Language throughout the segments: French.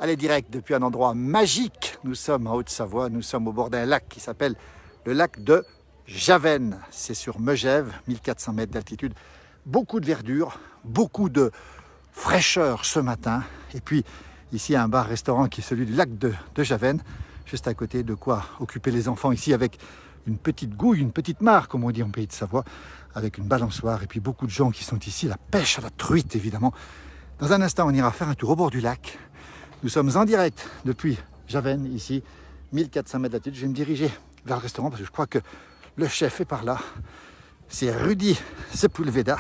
Allez, direct depuis un endroit magique. Nous sommes en Haute-Savoie, nous sommes au bord d'un lac qui s'appelle le lac de Javennes. C'est sur Megève, 1400 mètres d'altitude. Beaucoup de verdure, beaucoup de fraîcheur ce matin. Et puis ici, un bar-restaurant qui est celui du lac de Javennes. Juste à côté, de quoi occuper les enfants ici avec une petite gouille, une petite mare, comme on dit en pays de Savoie, avec une balançoire. Et puis beaucoup de gens qui sont ici, la pêche à la truite évidemment. Dans un instant, on ira faire un tour au bord du lac. Nous sommes en direct depuis Javennes, ici, 1400 mètres d'altitude. Je vais me diriger vers le restaurant parce que je crois que le chef est par là. C'est Rudy Sepulveda.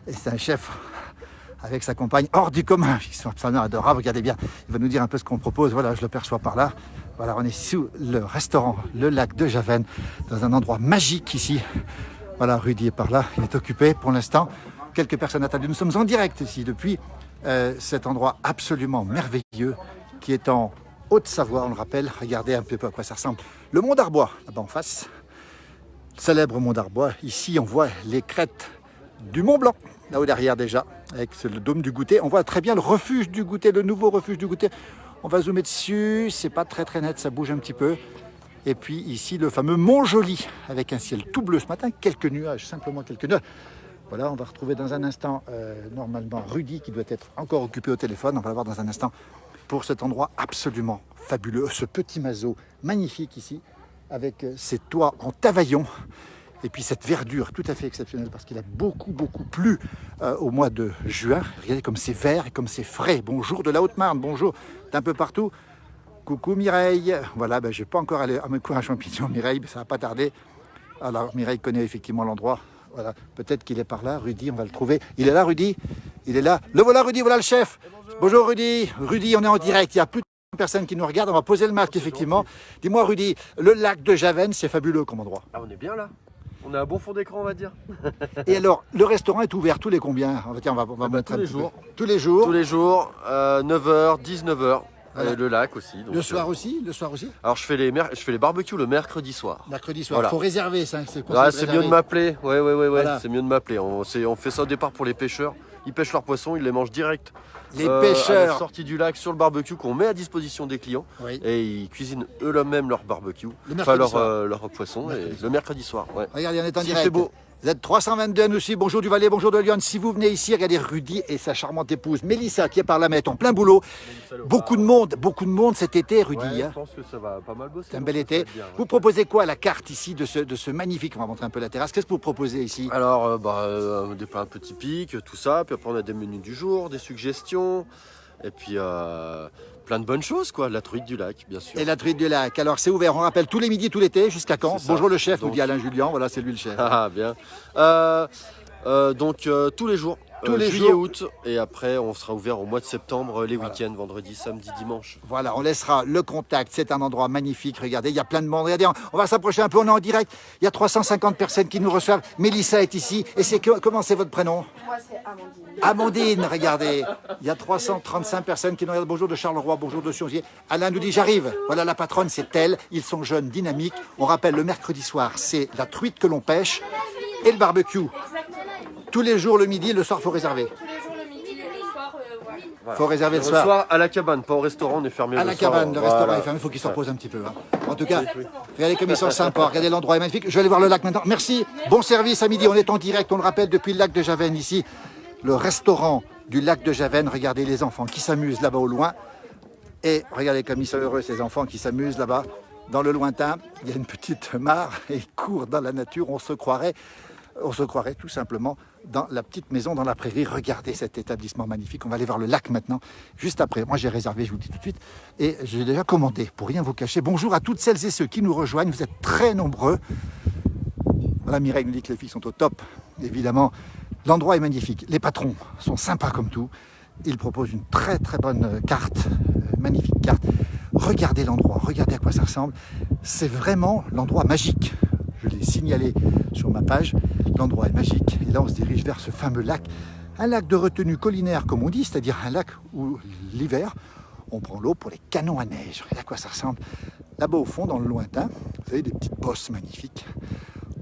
Et c'est un chef avec sa compagne hors du commun. Ils sont absolument adorables. Regardez bien, il va nous dire un peu ce qu'on propose. Voilà, je le perçois par là. Voilà, on est sous le restaurant, le lac de Javennes, dans un endroit magique ici. Voilà, Rudy est par là. Il est occupé pour l'instant. Quelques personnes attendues. Nous sommes en direct ici depuis cet endroit absolument merveilleux qui est en Haute-Savoie, on le rappelle. Regardez un peu à quoi ça ressemble. Le Mont d'Arbois, là-bas en face. Célèbre Mont d'Arbois. Ici, on voit les crêtes du Mont Blanc, là-haut derrière déjà, avec le dôme du goûter. On voit très bien le refuge du goûter, le nouveau refuge du goûter. On va zoomer dessus, c'est pas très net, ça bouge un petit peu. Et puis ici, le fameux Mont Joli, avec un ciel tout bleu ce matin, quelques nuages, simplement quelques nuages. Voilà, on va retrouver dans un instant, normalement, Rudy, qui doit être encore occupé au téléphone. On va le voir dans un instant pour cet endroit absolument fabuleux. Ce petit mazo magnifique ici, avec ses toits en tavaillon. Et puis cette verdure tout à fait exceptionnelle parce qu'il a beaucoup plu au mois de juin. Regardez comme c'est vert et comme c'est frais. Bonjour de la Haute-Marne, bonjour d'un peu partout. Coucou Mireille. Voilà, je n'ai pas encore allé à mes cours à champignons, Mireille, mais ça va pas tarder. Alors Mireille connaît effectivement l'endroit. Voilà, peut-être qu'il est par là, Rudy, on va le trouver. Il est là, Rudy? Il est là. Le voilà, Rudy, voilà le chef. Bonjour Rudy. Rudy, on est en direct, il y a plus de personnes qui nous regardent. On va poser le masque, effectivement. Dis-moi, Rudy, le lac de Javennes, c'est fabuleux comme endroit. Ah, on est bien là. On a un bon fond d'écran, on va dire. Et alors, le restaurant est ouvert tous les combien? Tiens, on va montrer tous les jours. Tous les jours. Tous les jours, 9h, 19h. Voilà. Le lac aussi. Donc, le soir aussi? Le soir aussi? Alors je fais les barbecues le mercredi soir. Mercredi soir, voilà. Il faut réserver ça. C'est mieux de m'appeler. Ouais. Voilà. C'est mieux de m'appeler. On fait ça au départ pour les pêcheurs. Ils pêchent leurs poissons, ils les mangent direct. Les pêcheurs à la sortie du lac sur le barbecue qu'on met à disposition des clients. Oui. Et ils cuisinent eux-mêmes leur barbecue. Leur poisson. Le mercredi soir. Ouais. Regardez, on est en si direct. C'est beau. Vous êtes 322 à nous suivre. Bonjour du Valais, bonjour de Lyon. Si vous venez ici, regardez Rudy et sa charmante épouse Mélissa qui est par là, mais en plein boulot. Beaucoup de monde cet été, Rudy. Ouais, je pense que ça va pas mal bosser. C'est un bel été. Bien, vous proposez quoi à la carte ici de ce magnifique? On va montrer un peu la terrasse. Qu'est-ce que vous proposez ici? Alors, des plats un peu typiques, tout ça. Puis après, on a des menus du jour, des suggestions. Et puis, plein de bonnes choses, quoi. La truite du lac, bien sûr. Et la truite du lac. Alors, c'est ouvert, on rappelle, tous les midis, tout l'été, jusqu'à quand? Bonjour le chef, nous dit Alain Julien. Voilà, c'est lui le chef. Ah, bien. Tous les jours. Tous les juillet, jours. août, et après on sera ouvert au mois de septembre, les week-ends, vendredi, samedi, dimanche. Voilà, on laissera le contact, c'est un endroit magnifique, regardez, il y a plein de monde, regardez, on va s'approcher un peu, on est en direct, il y a 350 personnes qui nous reçoivent, Mélissa est ici, et comment c'est votre prénom? Moi c'est Amandine. Amandine, regardez, il y a 335 personnes qui nous regardent, bonjour de Charleroi, bonjour de Siongier, Alain nous dit j'arrive, voilà la patronne c'est elle, ils sont jeunes, dynamiques, on rappelle le mercredi soir, c'est la truite que l'on pêche, et le barbecue. Exactement. Tous les jours le midi, le soir faut réserver. Tous les jours le midi, le soir, Voilà. Faut réserver le Le soir. soir à la cabane, pas au restaurant, on est fermé À le la soir. cabane, le restaurant est fermé, il faut qu'il se repose un petit peu. Hein. En tout cas, regardez comme ils sont sympas, regardez l'endroit est magnifique. Je vais aller voir le lac maintenant. Merci, bon service à midi, on est en direct, on le rappelle, depuis le lac de Javennes ici. Le restaurant du lac de Javennes, regardez les enfants qui s'amusent là-bas au loin. Et regardez comme ils sont heureux ces enfants qui s'amusent là-bas. Dans le lointain, il y a une petite mare et ils courent dans la nature, on se croirait tout simplement dans la petite maison dans la prairie. Regardez cet établissement magnifique. On va aller voir le lac maintenant, juste après. Moi, j'ai réservé, je vous le dis tout de suite, et j'ai déjà commandé, pour rien vous cacher. Bonjour à toutes celles et ceux qui nous rejoignent. Vous êtes très nombreux. Voilà, Mireille nous dit que les filles sont au top. Évidemment, l'endroit est magnifique. Les patrons sont sympas comme tout. Ils proposent une très bonne carte, magnifique carte. Regardez l'endroit, regardez à quoi ça ressemble. C'est vraiment l'endroit magique. Je l'ai signalé sur ma page, l'endroit est magique. Et là, on se dirige vers ce fameux lac. Un lac de retenue collinaire, comme on dit, c'est-à-dire un lac où l'hiver, on prend l'eau pour les canons à neige. Regardez à quoi ça ressemble. Là-bas au fond, dans le lointain, vous avez des petites bosses magnifiques.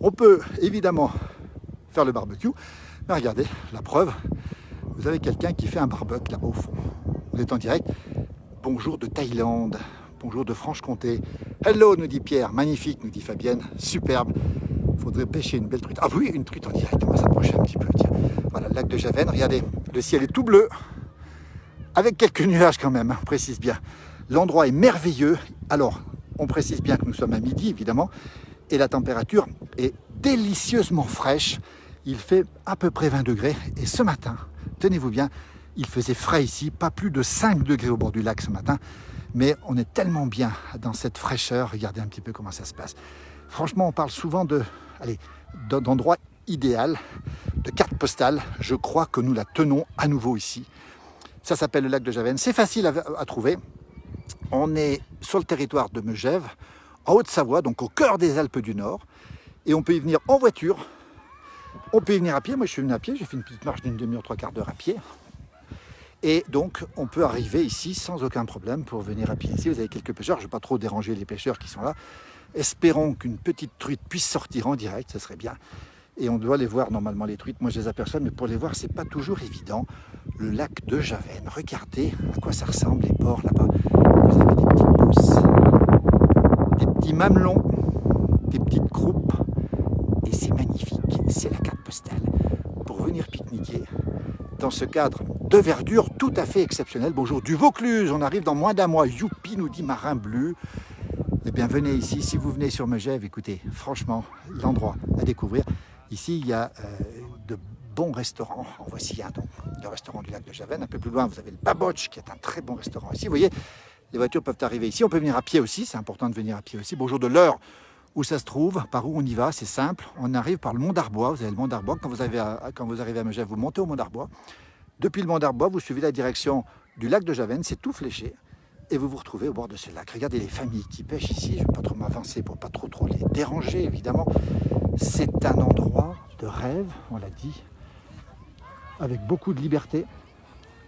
On peut évidemment faire le barbecue. Mais regardez, la preuve, vous avez quelqu'un qui fait un barbecue là-bas au fond. Vous êtes en direct Bonjour de Thaïlande, bonjour de Franche-Comté. Hello, nous dit Pierre, magnifique, nous dit Fabienne, superbe. Faudrait pêcher une belle truite. Ah oui, une truite en direct, on va s'approcher un petit peu. Tiens. Voilà, le lac de Javen, regardez, le ciel est tout bleu, avec quelques nuages quand même, on précise bien. L'endroit est merveilleux. Alors, on précise bien que nous sommes à midi, évidemment, et la température est délicieusement fraîche. Il fait à peu près 20 degrés, et ce matin, tenez-vous bien, il faisait frais ici, pas plus de 5 degrés au bord du lac ce matin, mais on est tellement bien dans cette fraîcheur. Regardez un petit peu comment ça se passe. Franchement, on parle souvent d'endroit idéal, de carte postale. Je crois que nous la tenons à nouveau ici. Ça s'appelle le lac de Javen. C'est facile à trouver. On est sur le territoire de Megève, en Haute-Savoie, donc au cœur des Alpes du Nord. Et on peut y venir en voiture, on peut y venir à pied. Moi, je suis venu à pied, j'ai fait une petite marche d'une demi-heure, 3/4 d'heure à pied. Et donc, on peut arriver ici sans aucun problème pour venir à pied. Ici, vous avez quelques pêcheurs. Je ne vais pas trop déranger les pêcheurs qui sont là. Espérons qu'une petite truite puisse sortir en direct, ce serait bien. Et on doit les voir normalement, les truites. Moi, je les aperçois, mais pour les voir, c'est pas toujours évident. Le lac de Javen. Regardez à quoi ça ressemble, les bords là-bas. Vous avez des petites pousses, des petits mamelons, des petites croupes. Et c'est magnifique. C'est la carte postale pour venir pique-niquer dans ce cadre de verdure tout à fait exceptionnel. Bonjour du Vaucluse, on arrive dans moins d'un mois. Youpi, nous dit Marin Bleu. Eh bien, venez ici. Si vous venez sur Megève, écoutez, franchement, l'endroit à découvrir. Ici, il y a de bons restaurants. En voici un, donc, le restaurant du lac de Javen. Un peu plus loin, vous avez le Baboch, qui est un très bon restaurant ici. Vous voyez, les voitures peuvent arriver ici. On peut venir à pied aussi. C'est important de venir à pied aussi. Bonjour de l'heure où ça se trouve, par où on y va. C'est simple. On arrive par le Mont d'Arbois. Vous avez le Mont d'Arbois. Quand vous arrivez à Megève, vous montez au Mont d'Arbois. Depuis le Mont d'Arbois, vous suivez la direction du lac de Javen. C'est tout fléché. Et vous vous retrouvez au bord de ce lac. Regardez les familles qui pêchent ici. Je ne vais pas trop m'avancer pour pas trop les déranger, évidemment. C'est un endroit de rêve, on l'a dit, avec beaucoup de liberté,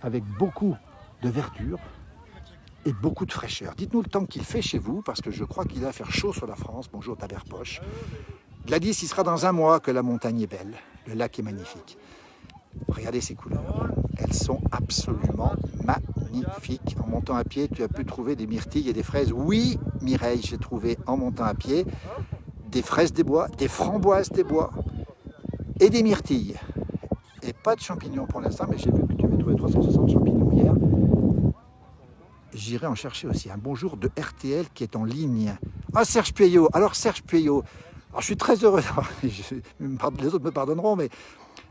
avec beaucoup de verdure et beaucoup de fraîcheur. Dites-nous le temps qu'il fait chez vous, parce que je crois qu'il va faire chaud sur la France. Bonjour Taberpoche. Gladys, il sera dans un mois que la montagne est belle. Le lac est magnifique. Regardez ces couleurs. Elles sont absolument magnifiques. En montant à pied, tu as pu trouver des myrtilles et des fraises. Oui, Mireille, j'ai trouvé en montant à pied des fraises des bois, des framboises des bois et des myrtilles. Et pas de champignons pour l'instant, mais j'ai vu que tu avais trouvé 360 champignons hier. J'irai en chercher aussi. Un bonjour de RTL qui est en ligne. Ah, Serge Pueyo. Alors, Serge Pueyo, alors, je suis très heureux. Les autres me pardonneront, mais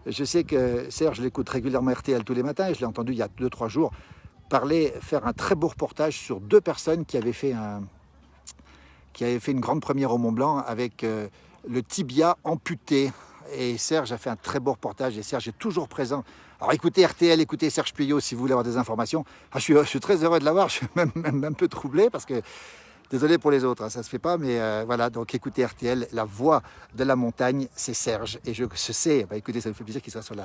je sais que Serge l'écoute régulièrement RTL tous les matins et je l'ai entendu il y a 2-3 jours faire un très beau reportage sur 2 personnes qui avaient fait une grande première au Mont Blanc avec le tibia amputé. Et Serge a fait un très beau reportage et Serge est toujours présent. Alors écoutez RTL, écoutez Serge Pueyo si vous voulez avoir des informations. Ah, je suis très heureux de l'avoir, je suis même un peu troublé parce que, désolé pour les autres, hein, ça ne se fait pas, mais voilà, donc écoutez RTL, la voix de la montagne, c'est Serge. Et je sais, bah, écoutez, ça me fait plaisir qu'il soit sur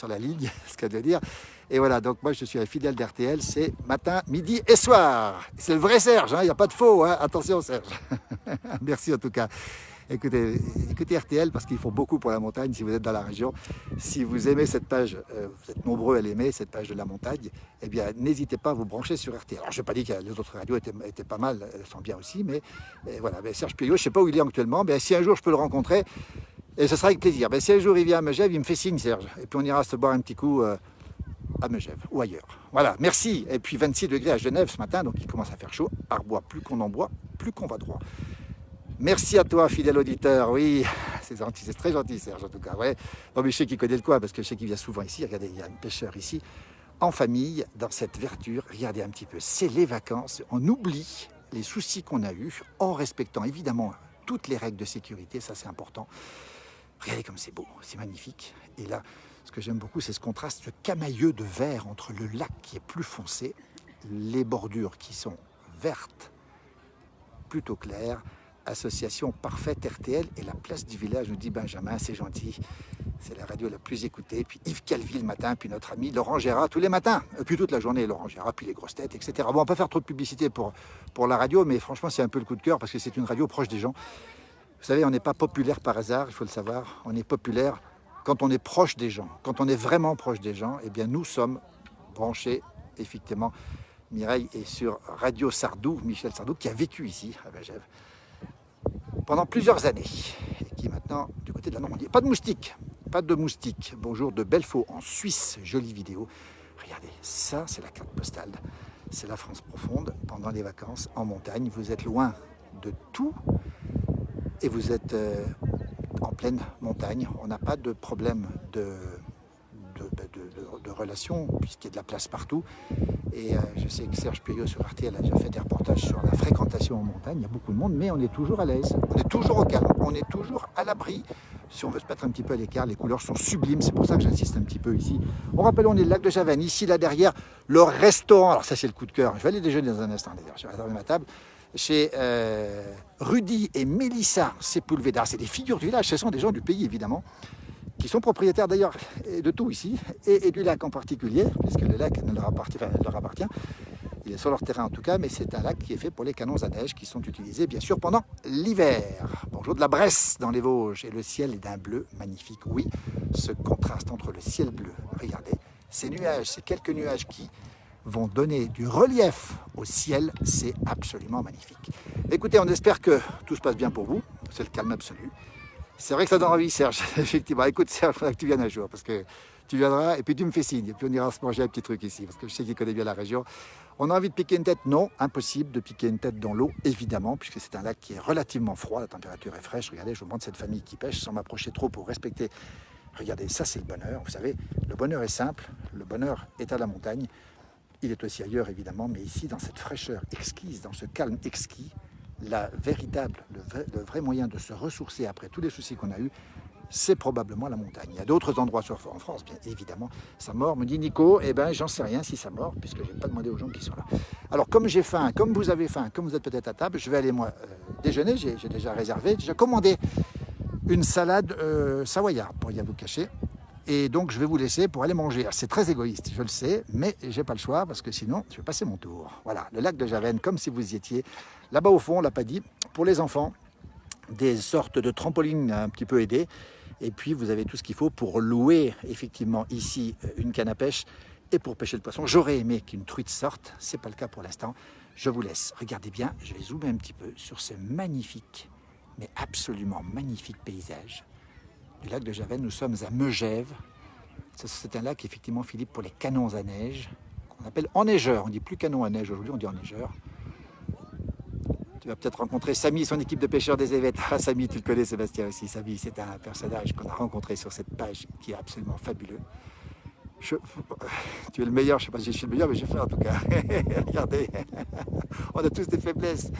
la ligne, ce qu'il y a de dire. Et voilà, donc moi je suis un fidèle d'RTL, c'est matin, midi et soir. C'est le vrai Serge, il n'y a pas de faux, hein. Attention Serge. Merci en tout cas. Écoutez RTL parce qu'ils font beaucoup pour la montagne si vous êtes dans la région. Si vous aimez cette page, vous êtes nombreux à l'aimer, cette page de la montagne, eh bien n'hésitez pas à vous brancher sur RTL. Alors je n'ai pas dit que les autres radios étaient pas mal, elles sont bien aussi, mais voilà, Serge Pueyo, je ne sais pas où il est actuellement, mais si un jour je peux le rencontrer, et ce sera avec plaisir. Si un jour il vient à Megève, il me fait signe Serge, et puis on ira se boire un petit coup à Megève ou ailleurs. Voilà, merci. Et puis 26 degrés à Genève ce matin, donc il commence à faire chaud. Arbois, plus qu'on en boit, plus qu'on va droit. Merci à toi, fidèle auditeur. Oui, c'est gentil, c'est très gentil, Serge, en tout cas. Ouais. Bon, mais je sais qu'il connaît le coin, parce que je sais qu'il vient souvent ici. Regardez, il y a un pêcheur ici, en famille, dans cette verdure. Regardez un petit peu, c'est les vacances. On oublie les soucis qu'on a eus, en respectant évidemment toutes les règles de sécurité, ça c'est important. Regardez comme c'est beau, c'est magnifique. Et là, ce que j'aime beaucoup, c'est ce contraste, ce camailleux de vert entre le lac qui est plus foncé, les bordures qui sont vertes, plutôt claires. Association parfaite RTL et la place du village, nous dit Benjamin, c'est gentil. C'est la radio la plus écoutée. Puis Yves Calvi le matin, puis notre ami Laurent Gérard tous les matins. Puis toute la journée, Laurent Gérard, puis les grosses têtes, etc. Bon, on ne va pas faire trop de publicité pour la radio, mais franchement, c'est un peu le coup de cœur parce que c'est une radio proche des gens. Vous savez, on n'est pas populaire par hasard, il faut le savoir. On est populaire quand on est proche des gens. Quand on est vraiment proche des gens, eh bien, nous sommes branchés, effectivement, Mireille est sur Radio Sardou, Michel Sardou, qui a vécu ici, à Megève, pendant plusieurs années, et qui est maintenant du côté de la Normandie. Pas de moustiques, pas de moustiques. Bonjour de Belfaux, en Suisse, jolie vidéo. Regardez, ça c'est la carte postale, c'est la France profonde, pendant les vacances, en montagne. Vous êtes loin de tout, et vous êtes en pleine montagne. On n'a pas de problème de relations, puisqu'il y a de la place partout. Et je sais que Serge Puyot sur RTL a déjà fait des reportages sur la fréquentation en montagne. Il y a beaucoup de monde, mais on est toujours à l'aise. On est toujours au calme, on est toujours à l'abri. Si on veut se mettre un petit peu à l'écart, les couleurs sont sublimes. C'est pour ça que j'insiste un petit peu ici. On rappelle, on est le lac de Javennes. Ici, là derrière, le restaurant. Alors ça, c'est le coup de cœur. Je vais aller déjeuner dans un instant d'ailleurs. Je vais réserver ma table. Chez Rudy et Mélissa Sepulveda. C'est des figures du village. Ce sont des gens du pays, évidemment, qui sont propriétaires d'ailleurs de tout ici, et du lac en particulier, puisque le lac leur appartient, il est sur leur terrain en tout cas, mais c'est un lac qui est fait pour les canons à neige qui sont utilisés bien sûr pendant l'hiver. Bonjour de la Bresse dans les Vosges, et le ciel est d'un bleu magnifique. Oui, ce contraste entre le ciel bleu, regardez, ces nuages, ces quelques nuages qui vont donner du relief au ciel, c'est absolument magnifique. Écoutez, on espère que tout se passe bien pour vous, c'est le calme absolu. C'est vrai que ça donne envie, Serge, effectivement. Écoute, Serge, il faudra que tu viennes un jour, parce que tu viendras et puis tu me fais signe. Et puis on ira se manger un petit truc ici, parce que je sais qu'il connaît bien la région. On a envie de piquer une tête? Non, impossible de piquer une tête dans l'eau, évidemment, puisque c'est un lac qui est relativement froid, la température est fraîche. Regardez, je vous montre cette famille qui pêche sans m'approcher trop pour respecter. Regardez, ça c'est le bonheur. Vous savez, le bonheur est simple, le bonheur est à la montagne. Il est aussi ailleurs, évidemment, mais ici, dans cette fraîcheur exquise, dans ce calme exquis, le vrai moyen de se ressourcer après tous les soucis qu'on a eus, c'est probablement la montagne. Il y a d'autres endroits en France, bien évidemment. Ça mord, me dit Nico, eh bien j'en sais rien si ça mord, puisque je n'ai pas demandé aux gens qui sont là. Alors comme j'ai faim, comme vous avez faim, comme vous êtes peut-être à table, je vais aller moi déjeuner, j'ai déjà réservé, j'ai commandé une salade savoyarde, pour rien vous cacher. Et donc je vais vous laisser pour aller manger. C'est très égoïste, je le sais, mais j'ai pas le choix parce que sinon je vais passer mon tour. Voilà, le lac de Javennes, comme si vous y étiez. Là-bas au fond, on l'a pas dit, pour les enfants, des sortes de trampolines un petit peu aidées. Et puis vous avez tout ce qu'il faut pour louer effectivement ici une canne à pêche et pour pêcher le poisson. J'aurais aimé qu'une truite sorte, c'est pas le cas pour l'instant. Je vous laisse. Regardez bien, je vais zoomer un petit peu sur ce magnifique, mais absolument magnifique paysage du lac de Javennes. Nous sommes à Megève. C'est un lac, effectivement, Philippe, pour les canons à neige, qu'on appelle enneigeurs. On ne dit plus canon à neige aujourd'hui, on dit enneigeurs. Tu vas peut-être rencontrer Samy, son équipe de pêcheurs des Évêtres. Ah, Samy, tu le connais, Sébastien aussi. Samy, c'est un personnage qu'on a rencontré sur cette page qui est absolument fabuleux. Tu es le meilleur, je ne sais pas si je suis le meilleur, mais je fais en tout cas. Regardez, on a tous des faiblesses.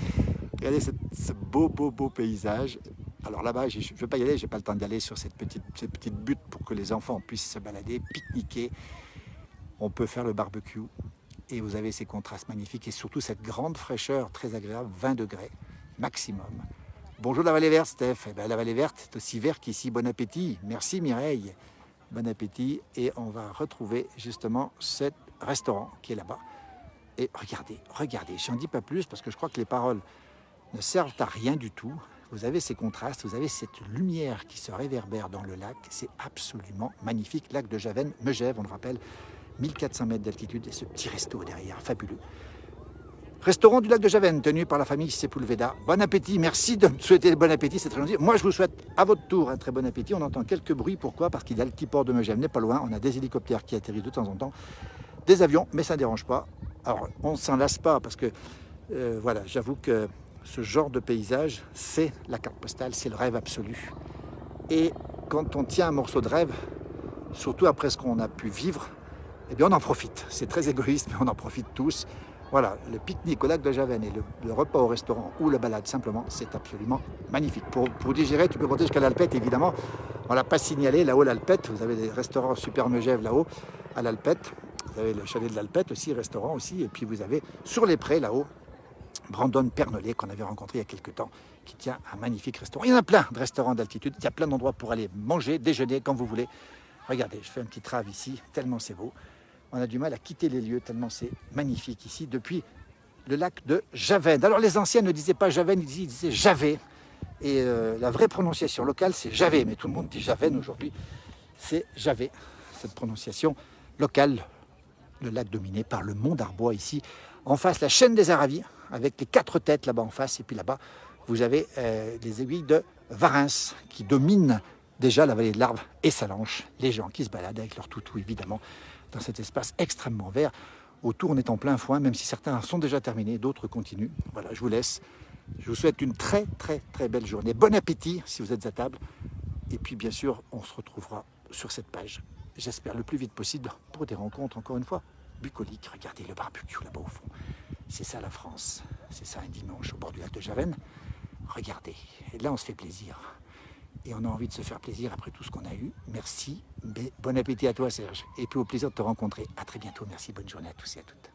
Regardez ce beau paysage. Alors là-bas, je ne vais pas y aller, je n'ai pas le temps d'y aller sur cette petite butte pour que les enfants puissent se balader, pique-niquer. On peut faire le barbecue et vous avez ces contrastes magnifiques et surtout cette grande fraîcheur très agréable, 20 degrés maximum. Bonjour la vallée verte, Steph. Eh bien, la vallée verte, c'est aussi vert qu'ici. Bon appétit. Merci Mireille. Bon appétit. Et on va retrouver justement ce restaurant qui est là-bas. Et regardez, je n'en dis pas plus parce que je crois que les paroles ne servent à rien du tout. Vous avez ces contrastes, vous avez cette lumière qui se réverbère dans le lac. C'est absolument magnifique. Lac de Javennes, Megève, on le rappelle, 1400 mètres d'altitude et ce petit resto derrière, fabuleux. Restaurant du lac de Javennes, tenu par la famille Sepulveda. Bon appétit, merci de me souhaiter bon appétit, c'est très gentil. Moi, je vous souhaite à votre tour un très bon appétit. On entend quelques bruits, pourquoi? Parce qu'il y a le petit port de Megève, n'est pas loin. On a des hélicoptères qui atterrissent de temps en temps, des avions, mais ça ne dérange pas. Alors, on ne s'en lasse pas parce que, voilà, j'avoue que ce genre de paysage, c'est la carte postale, c'est le rêve absolu. Et quand on tient un morceau de rêve, surtout après ce qu'on a pu vivre, eh bien on en profite. C'est très égoïste, mais on en profite tous. Voilà, le pique-nique au lac de Javennes et le repas au restaurant ou la balade simplement, c'est absolument magnifique. Pour digérer, tu peux monter jusqu'à l'Alpette, évidemment. On ne l'a pas signalé, là-haut l'Alpette, vous avez des restaurants super Megève là-haut, à l'Alpette. Vous avez le chalet de l'Alpette aussi, restaurant aussi. Et puis vous avez sur les prés là-haut, Brandon Pernolet, qu'on avait rencontré il y a quelques temps, qui tient un magnifique restaurant. Il y en a plein de restaurants d'altitude, il y a plein d'endroits pour aller manger, déjeuner, quand vous voulez. Regardez, je fais un petit trave ici, tellement c'est beau. On a du mal à quitter les lieux, tellement c'est magnifique ici, depuis le lac de Javennes. Alors les anciens ne disaient pas Javennes, ils disaient Javet. Et la vraie prononciation locale, c'est Javet, mais tout le monde dit Javennes aujourd'hui. C'est Javet, cette prononciation locale. Le lac dominé par le mont d'Arbois ici, En face, la chaîne des Aravis, avec les 4 têtes là-bas en face. Et puis là-bas, vous avez les aiguilles de Varins qui dominent déjà la vallée de l'Arve et Salanches. Les gens qui se baladent avec leur toutou, évidemment, dans cet espace extrêmement vert. Autour, on est en plein foin, même si certains sont déjà terminés, d'autres continuent. Voilà, je vous laisse. Je vous souhaite une très belle journée. Bon appétit si vous êtes à table. Et puis, bien sûr, on se retrouvera sur cette page, j'espère le plus vite possible, pour des rencontres, encore une fois, bucoliques. Regardez le barbecue là-bas au fond. C'est ça la France. C'est ça un dimanche au bord du lac de Javennes. Regardez. Et là, on se fait plaisir. Et on a envie de se faire plaisir après tout ce qu'on a eu. Merci. Bon appétit à toi, Serge. Et puis au plaisir de te rencontrer. À très bientôt. Merci. Bonne journée à tous et à toutes.